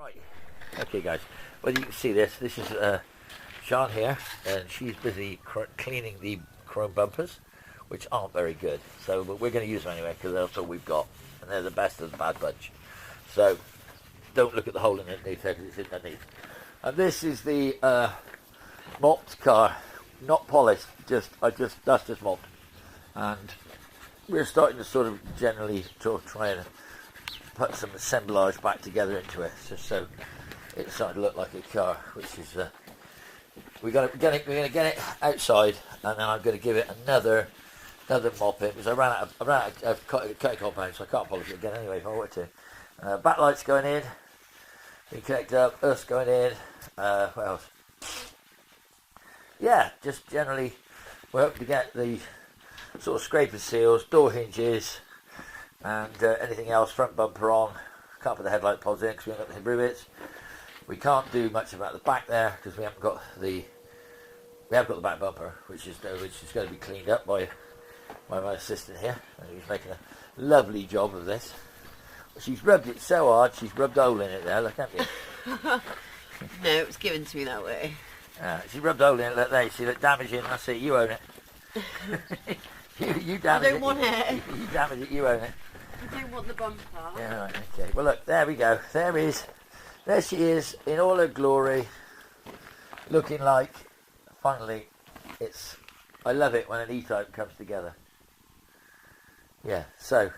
Right, okay guys, well you can see this is Sean here, and she's busy cleaning the chrome bumpers, which aren't very good, but we're going to use them anyway because that's all we've got, and they're the best of the bad bunch. So don't look at the hole underneath there because it's underneath. And this is the mopped car, not polished, that's just mopped, and we're starting to sort of generally try and put some assemblage back together into it, so it's starting to look like a car, which is we're going to get it outside, and then I'm going to give it another mopping because I ran out of cutting compound, so I can't polish it again anyway if I want to. Backlights going in, we connect up, earth's going in. What else? Yeah, just generally we're hoping to get the sort of scraper seals, door hinges, and anything else, front bumper on. Can't put the headlight pods in because we haven't got the rivets. We can't do much about the back there because we have got the back bumper, which is going to be cleaned up by my assistant here, and he's making a lovely job of this. She's rubbed it so hard, she's rubbed a hole in it there. Look, haven't you? No, it was given to me that way. She rubbed a hole in it. Look there, you see that damaging. That's it. You own it. you damage it. I don't want it. You damage it. You own it. I don't want the bumper. Yeah, right, okay. Well, look, there we go. There she is in all her glory, looking like, finally, I love it when an E-Type comes together. Yeah, so,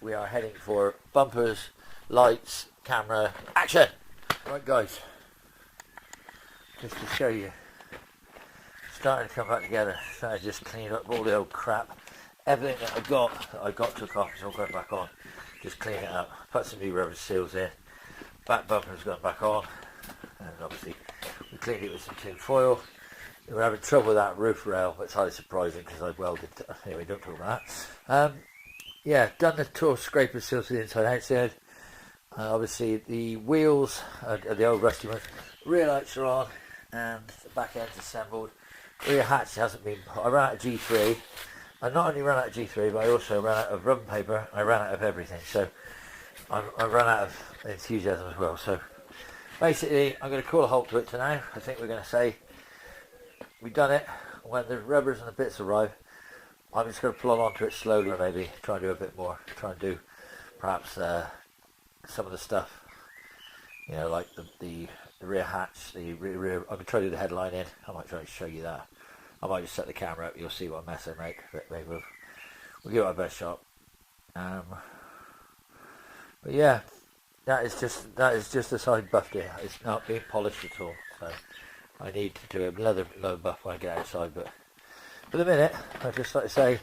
we are heading for bumpers, lights, camera, action! Right, guys, just to show you, starting to come back together, so I just cleaned up all the old crap. Everything that I got took off, it's all going back on. Just clean it up, put some new rubber seals in. Back bumper's gone back on, and obviously we cleaned it with some tin foil. We were having trouble with that roof rail, but it's highly surprising because I welded. Anyway, don't talk about that. Yeah, done the tour scraper seals to the inside outside. Obviously the wheels are the old rusty ones. Rear lights are on, and the back end's assembled. Rear hatch hasn't been. I ran out of G3. I not only ran out of G3, but I also ran out of rubber paper. I ran out of everything. So I ran out of enthusiasm as well. So basically, I'm going to call a halt to it tonight. I think we're going to say we've done it. When the rubbers and the bits arrive, I'm just going to plod onto it slowly, or maybe try and do a bit more. Try and do perhaps some of the stuff, like the rear hatch, the rear. I'm going to try to do the headline in. I might try to show you that. I might just set the camera up. You'll see what a mess I make. But maybe we'll give it our best shot. But yeah, that is just a side buff there. It's not being polished at all. So I need to do another buff when I get outside. But for the minute, I'd just like to say,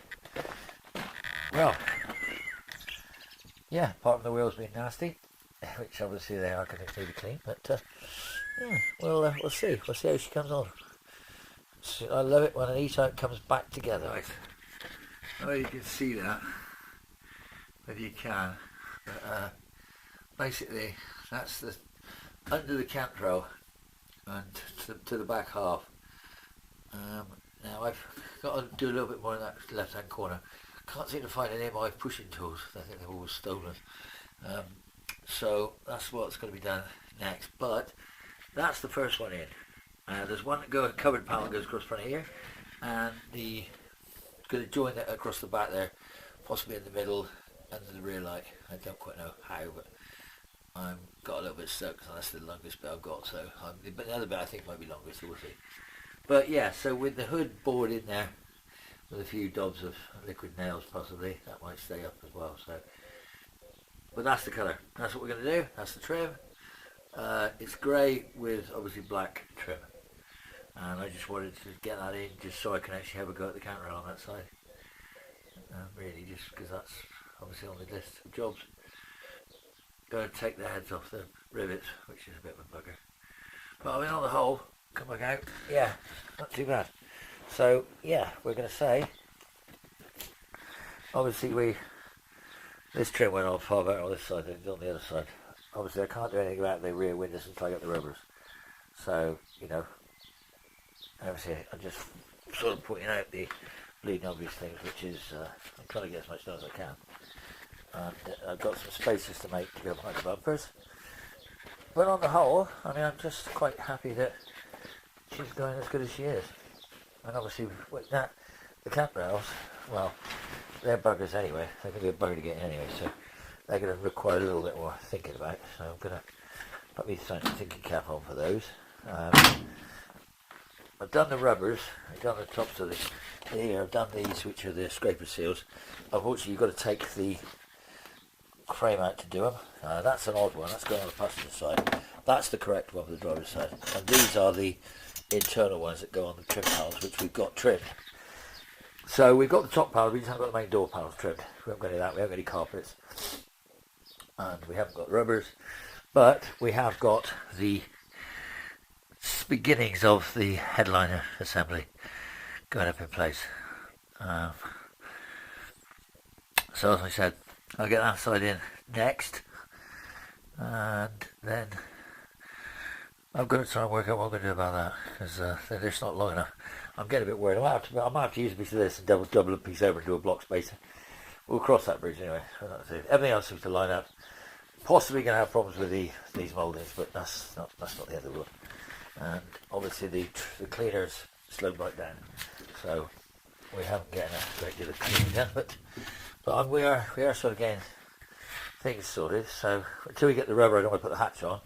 well, yeah, apart from the wheels being nasty, which obviously they are going to need to clean. But yeah, we'll see. We'll see how she comes on. So I love it when an E-Type comes back together. Right. Oh, you can see that, if you can. But, basically, that's the under the cantrell and to the back half. Now I've got to do a little bit more in that left-hand corner. Can't seem to find any of my pushing tools. I think they're all stolen. So that's what's going to be done next. But that's the first one in. There's one covered panel that goes across the front of here, and going to join it across the back there, possibly in the middle under the rear light. I don't quite know how, but I've got a little bit stuck, so that's the longest bit I've got. So, but the other bit I think might be longer, so we'll see. But yeah, so with the hood board in there, with a few dobs of liquid nails possibly, that might stay up as well. So, but that's the colour. That's what we're going to do. That's the trim. It's grey with obviously black trim. And I just wanted to get that in just so I can actually have a go at the camera on that side. Really, just because that's obviously on the list of jobs. Going to take the heads off the rivets, which is a bit of a bugger. But I mean, on the whole, come back out, yeah, not too bad. So, yeah, we're going to say, obviously this trim went on far better on this side than it did on the other side. Obviously I can't do anything about the rear windows until I get the rubbers. So, obviously I'm just sort of pointing out the bleeding obvious things, which is I'm trying to get as much done as I can. And I've got some spaces to make to go behind the bumpers. but on the whole, I mean, I'm just quite happy that she's going as good as she is. And obviously, with that, the clamp rails, well, they're buggers anyway. They're going to be a bugger to get in anyway, so they're going to require a little bit more thinking about. So I'm going to put me some thinking cap on for those. I've done the rubbers. I've done the tops of the here. I've done these, which are the scraper seals. Unfortunately, you've got to take the frame out to do them. That's an odd one. That's going on the passenger side. That's the correct one for the driver's side. And these are the internal ones that go on the trim panels, which we've got trimmed. So we've got the top panel. We just haven't got the main door panels trimmed. We haven't got any of that. We haven't got any carpets, and we haven't got rubbers. But we have got the beginnings of the headliner assembly going up in place. So as I said, I'll get that side in next, and then I'm going to try and work out what I'm going to do about that, because they're just not long enough. I'm getting a bit worried. I might have to use a piece of this and double a piece over and do a block spacer. We'll cross that bridge anyway. Everything else seems to line up. Possibly going to have problems with these mouldings, but that's not the end of the world. And obviously the cleaners slowed right down, so we haven't getting a great deal of cleaning done. But we are sort of getting things sorted. So until we get the rubber, I don't want to put the hatch on.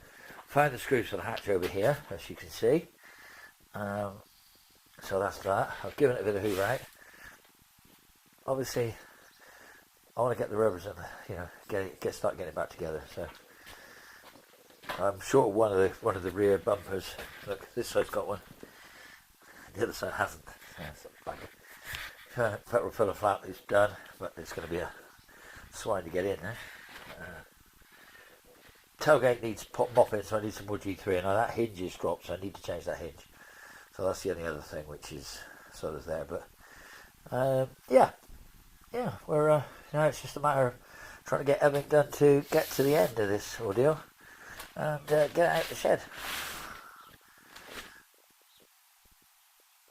Found the screws for the hatch over here, as you can see. So that's that. I've given it a bit of hoover out. Obviously, I want to get the rubbers and start getting it back together. So I'm short one of the rear bumpers. Look, this side's got one. The other side hasn't. Petrol filler flap is done, but it's going to be a swine to get in there. Tailgate needs mopping, so I need some more G3. And now that hinge is dropped, so I need to change that hinge. So that's the only other thing which is sort of there. But yeah, we're now it's just a matter of trying to get everything done to get to the end of this ordeal and get it out the shed.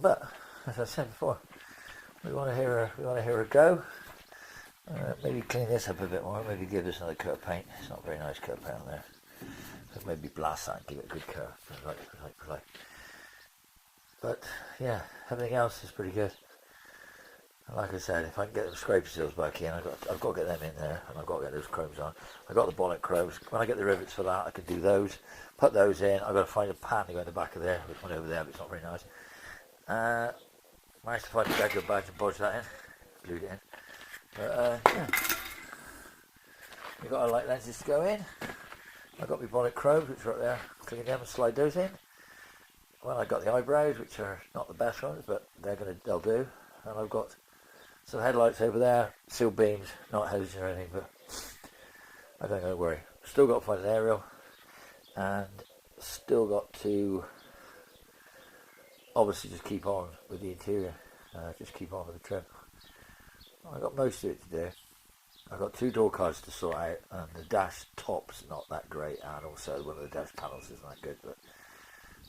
But as I said before, we want to hear her go. Maybe clean this up a bit more. Maybe give this another coat of paint. It's not a very nice coat of paint on there. So maybe blast that and give it a good coat. But yeah, everything else is pretty good. And like I said, if I can get them scraper seals back in, I've got to get them in there, and I've got to get those chromes on. I've got the bonnet chromes. When I get the rivets for that, I can do those. Put those in. I've got to find a pan to go in the back of there. There's one over there, but it's not very nice. Managed to find a Jaguar badge and bodge that in. Glued it in. But yeah, we've got our light lenses to go in. I've got my bonnet chromes, which are up there. Clean them and slide those in. Well, I've got the eyebrows, which are not the best ones, but they'll do. And I've got some headlights over there, sealed beams, not hoses or anything, but I don't know, worry. Still got to find an aerial, and still got to obviously just keep on with the interior, just keep on with the trim. I've got most of it to do. I've got 2 door cards to sort out, and the dash top's not that great, and also one of the dash panels isn't that good, but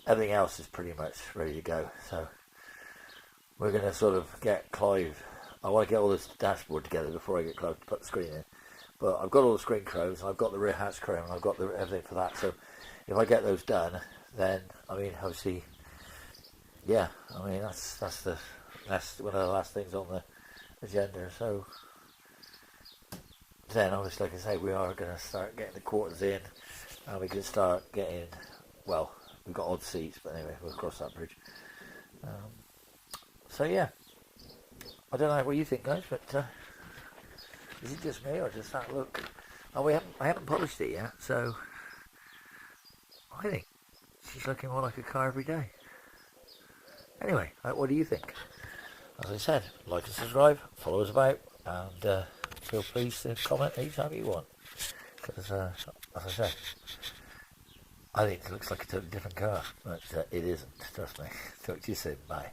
everything else is pretty much ready to go. So we're going to sort of get Clive. I want to get all this dashboard together before I get Clive to put the screen in. But I've got all the screen chromes, and I've got the rear hatch chrome, and I've got everything for that. So if I get those done, then I mean, obviously, yeah. I mean, that's one of the last things on the agenda. So then, obviously, like I say, we are going to start getting the quarters in, and we can start getting. Well, we've got odd seats, but anyway, we'll cross that bridge. So yeah, I don't know what you think, guys, but is it just me or does that look? Oh, I haven't polished it yet, so I think she's looking more like a car every day. Anyway, what do you think? As I said, like and subscribe, follow us about, and feel free to comment anytime you want. Because as I said, I think it looks like a totally different car, but it isn't. Trust me. Talk to you soon. Bye.